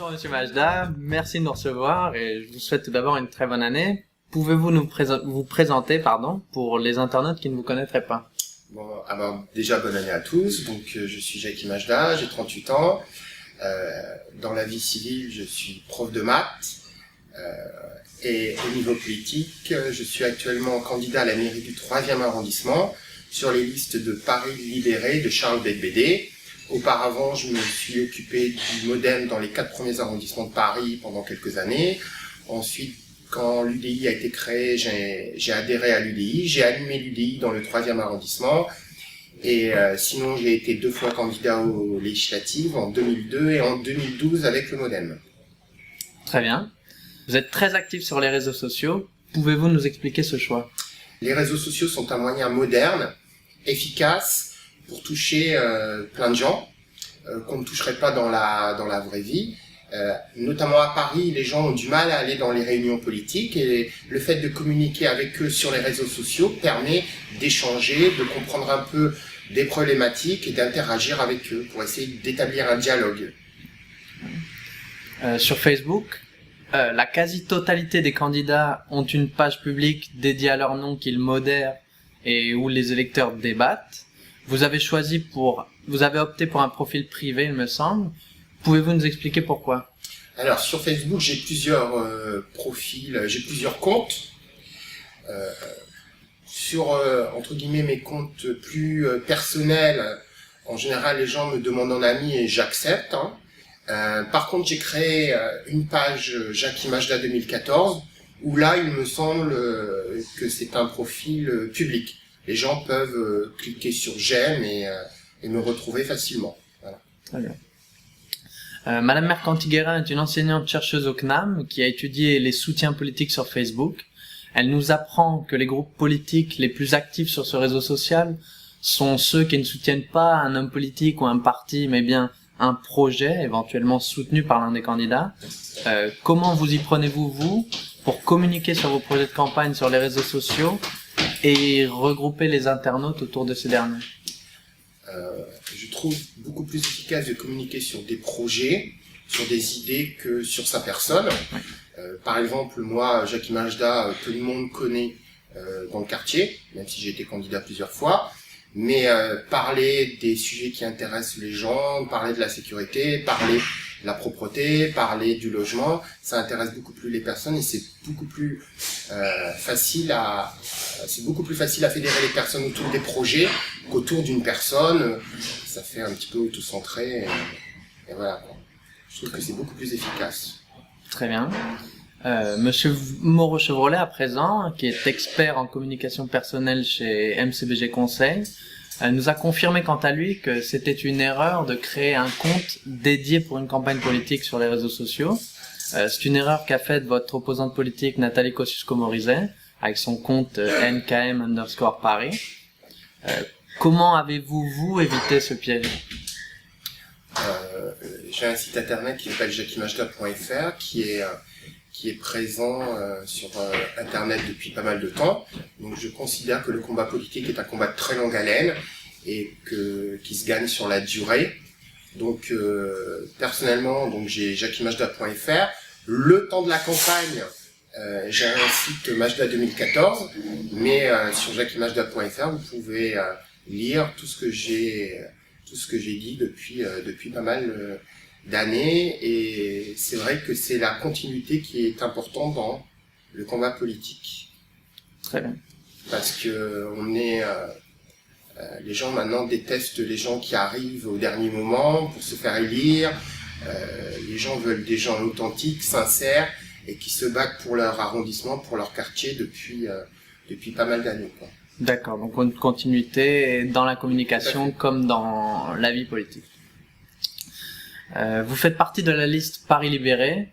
Bonjour Monsieur Majda, merci de nous recevoir et je vous souhaite tout d'abord une très bonne année. Pouvez-vous vous présenter pour les internautes qui ne vous connaîtraient pas? Bon, alors déjà bonne année à tous. Donc je suis Jackie Majda, j'ai 38 ans. Dans la vie civile, je suis prof de maths. Et au niveau politique, je suis actuellement candidat à la mairie du 3e arrondissement sur les listes de Paris Libéré de Charles Becbédé. Auparavant, je me suis occupé du MoDem dans les 4 premiers arrondissements de Paris pendant quelques années. Ensuite, quand l'UDI a été créé, j'ai adhéré à l'UDI. J'ai animé l'UDI dans le 3e arrondissement. Et sinon, j'ai été 2 fois candidat aux législatives, en 2002 et en 2012 avec le MoDem. Très bien. Vous êtes très actif sur les réseaux sociaux. Pouvez-vous nous expliquer ce choix? Les réseaux sociaux sont un moyen moderne, efficace, pour toucher plein de gens qu'on ne toucherait pas dans la vraie vie. Notamment à Paris, les gens ont du mal à aller dans les réunions politiques et le fait de communiquer avec eux sur les réseaux sociaux permet d'échanger, de comprendre un peu des problématiques et d'interagir avec eux pour essayer d'établir un dialogue. Sur Facebook, la quasi-totalité des candidats ont une page publique dédiée à leur nom qu'ils modèrent et où les électeurs débattent. Vous avez opté pour un profil privé, il me semble. Pouvez-vous nous expliquer pourquoi? Alors, sur Facebook, j'ai plusieurs profils, j'ai plusieurs comptes. Sur, entre guillemets, mes comptes plus personnels, en général, les gens me demandent en ami et j'accepte. Par contre, j'ai créé une page Jackie Majda 2014, où là, il me semble que c'est un profil public. Les gens peuvent cliquer sur j'aime et me retrouver facilement. Voilà. Très bien. Madame Mercantiguerin est une enseignante chercheuse au CNAM qui a étudié les soutiens politiques sur Facebook. Elle nous apprend que les groupes politiques les plus actifs sur ce réseau social sont ceux qui ne soutiennent pas un homme politique ou un parti, mais bien un projet éventuellement soutenu par l'un des candidats. Comment vous y prenez-vous, vous, pour communiquer sur vos projets de campagne sur les réseaux sociaux et regrouper les internautes autour de ces derniers? Je trouve beaucoup plus efficace de communiquer sur des projets, sur des idées que sur sa personne. Oui. Par exemple, moi, Jackie Majda, tout le monde connaît dans le quartier, même si j'ai été candidat plusieurs fois. Mais parler des sujets qui intéressent les gens, parler de la sécurité, parler de la propreté, parler du logement, ça intéresse beaucoup plus les personnes et c'est beaucoup plus facile à fédérer les personnes autour des projets qu'autour d'une personne. Ça fait un petit peu autocentré et voilà, quoi. Je trouve que c'est beaucoup plus efficace. Très bien. Monsieur Moreau Chevrolet, à présent, qui est expert en communication personnelle chez MCBG Conseil, nous a confirmé quant à lui que c'était une erreur de créer un compte dédié pour une campagne politique sur les réseaux sociaux. C'est une erreur qu'a faite votre opposante politique Nathalie Kosciusko-Morizet avec son compte NKM_Paris. Comment avez-vous, vous, évité ce piège? J'ai un site internet qui s'appelle jackiemajda.fr qui est présent sur internet depuis pas mal de temps. Donc je considère que le combat politique est un combat de très longue haleine et qui se gagne sur la durée. Donc personnellement, donc j'ai jackiemajda.fr. Le temps de la campagne, j'ai un site Majda 2014, mais sur jackiemajda.fr, vous pouvez lire tout ce que j'ai dit depuis pas mal d'années, et c'est vrai que c'est la continuité qui est importante dans le combat politique. Très bien. Parce que les gens maintenant détestent les gens qui arrivent au dernier moment pour se faire élire. Les gens veulent des gens authentiques, sincères, et qui se battent pour leur arrondissement, pour leur quartier depuis pas mal d'années, quoi. D'accord, donc une continuité dans la communication comme dans la vie politique. Vous faites partie de la liste Paris Libéré.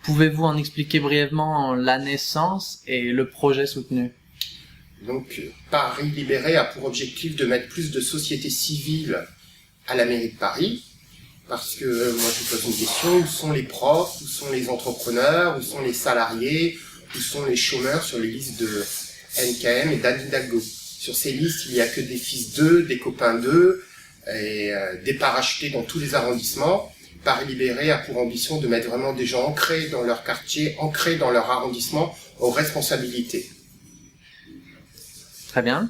Pouvez-vous en expliquer brièvement la naissance et le projet soutenu? Donc, Paris Libéré a pour objectif de mettre plus de société civile à la mairie de Paris. Parce que moi, je me pose une question, où sont les profs, où sont les entrepreneurs, où sont les salariés, où sont les chômeurs sur les listes de NKM et d'Anne Hidalgo? Sur ces listes, il n'y a que des fils d'eux, des copains d'eux, et des parachutés dans tous les arrondissements. Paris Libéré a pour ambition de mettre vraiment des gens ancrés dans leur quartier, ancrés dans leur arrondissement, aux responsabilités. Très bien.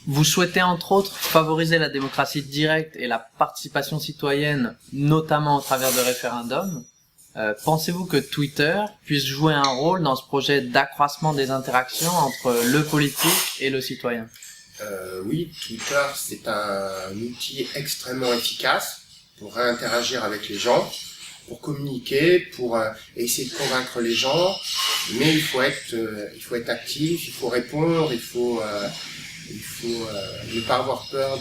Vous souhaitez entre autres favoriser la démocratie directe et la participation citoyenne, notamment au travers de référendums. Pensez-vous que Twitter puisse jouer un rôle dans ce projet d'accroissement des interactions entre le politique et le citoyen? Oui, Twitter, c'est un outil extrêmement efficace pour réinteragir avec les gens, pour communiquer, pour essayer de convaincre les gens, mais il faut être actif, il faut répondre, il faut ne pas avoir peur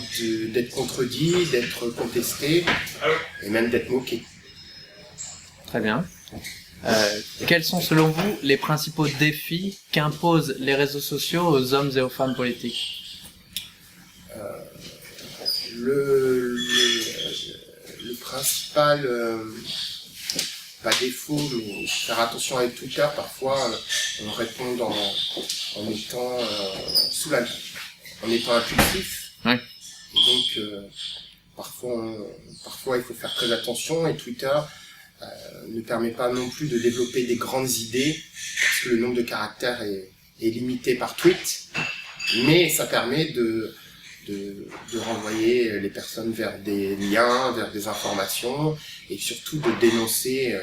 d'être contredit, d'être contesté et même d'être moqué. Très bien. Quels sont selon vous les principaux défis qu'imposent les réseaux sociaux aux hommes et aux femmes politiques? Le principal, pas défaut, mais faire attention avec Twitter, parfois on répond en étant en étant impulsif. Ouais. Et donc parfois il faut faire très attention, et Twitter ne permet pas non plus de développer des grandes idées, parce que le nombre de caractères est limité par tweet, mais ça permet de renvoyer les personnes vers des liens, vers des informations, et surtout de dénoncer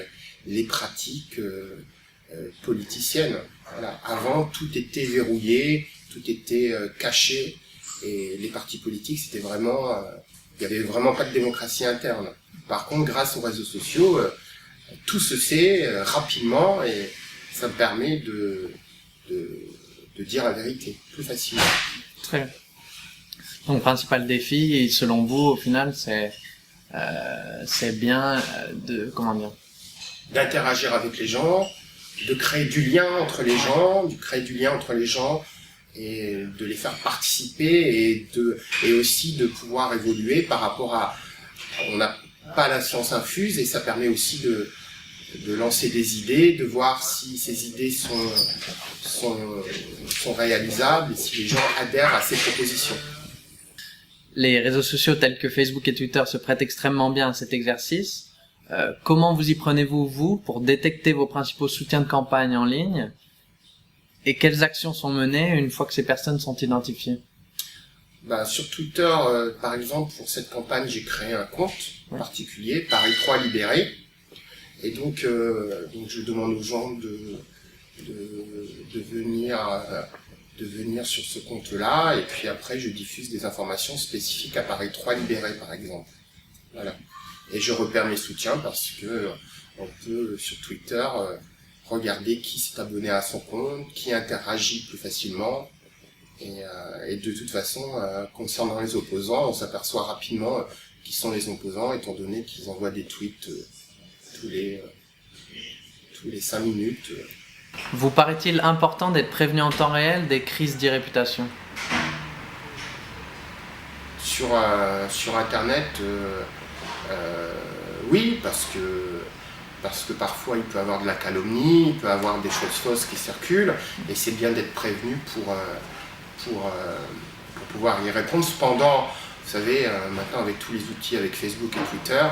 les pratiques politiciennes. Voilà. Avant, tout était verrouillé, tout était caché, et les partis politiques, c'était vraiment, il n'y avait vraiment pas de démocratie interne. Par contre, grâce aux réseaux sociaux, tout se sait rapidement, et ça me permet de dire la vérité plus facilement. Très bien. Donc, principal défi, selon vous, au final, c'est bien d'interagir avec les gens, de créer du lien entre les gens, et de les faire participer, et aussi de pouvoir évoluer par rapport à... On n'a pas la science infuse, et ça permet aussi de lancer des idées, de voir si ces idées sont réalisables, et si les gens adhèrent à ces propositions. Les réseaux sociaux tels que Facebook et Twitter se prêtent extrêmement bien à cet exercice. Comment vous y prenez-vous, vous, pour détecter vos principaux soutiens de campagne en ligne? Et quelles actions sont menées une fois que ces personnes sont identifiées? Sur Twitter, par exemple, pour cette campagne, j'ai créé un compte particulier, Paris 3 Libéré. Et donc je demande aux gens de venir sur ce compte-là, et puis après je diffuse des informations spécifiques à Paris 3 Libéré, par exemple. Voilà. Et je repère mes soutiens, parce que on peut sur Twitter regarder qui s'est abonné à son compte, qui interagit plus facilement, et de toute façon, concernant les opposants, on s'aperçoit rapidement qui sont les opposants, étant donné qu'ils envoient des tweets tous les 5 minutes. Vous paraît-il important d'être prévenu en temps réel des crises d'irréputation? Sur Internet, oui, parce que parfois il peut y avoir de la calomnie, il peut y avoir des choses fausses qui circulent, et c'est bien d'être prévenu pour pouvoir y répondre. Cependant, vous savez, maintenant avec tous les outils, avec Facebook et Twitter,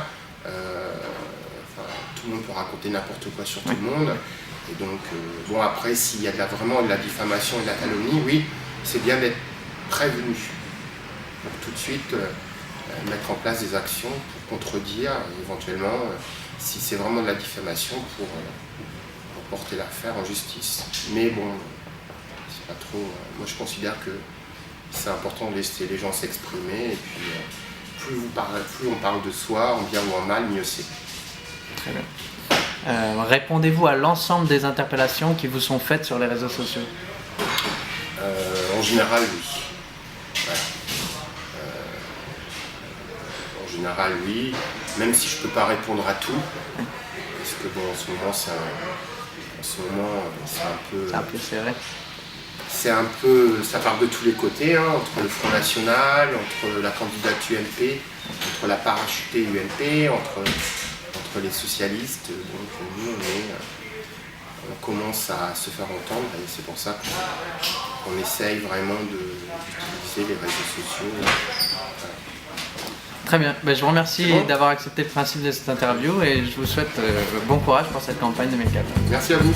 tout le monde peut raconter n'importe quoi sur tout le monde. Et donc, après, s'il y a vraiment de la diffamation et de la calomnie, oui, c'est bien d'être prévenu. Donc tout de suite, mettre en place des actions pour contredire, et éventuellement, si c'est vraiment de la diffamation, pour porter l'affaire en justice. Mais bon, c'est pas trop... moi, je considère que c'est important de laisser les gens s'exprimer, et puis plus on parle de soi, en bien ou en mal, mieux c'est. Très bien. Répondez-vous à l'ensemble des interpellations qui vous sont faites sur les réseaux sociaux? En général, oui. Voilà. En général, oui. Même si je ne peux pas répondre à tout, parce que en ce moment, c'est un peu... C'est un peu serré. Ça part de tous les côtés, entre le Front National, entre la candidate UMP, entre la parachutée UMP, entre les socialistes. Donc nous, on commence à se faire entendre, et c'est pour ça qu'on essaye vraiment d'utiliser les réseaux sociaux. Très bien. Ben, je vous remercie Bon. d'avoir accepté le principe de cette interview et je vous souhaite bon courage pour cette campagne 2014. Merci à vous.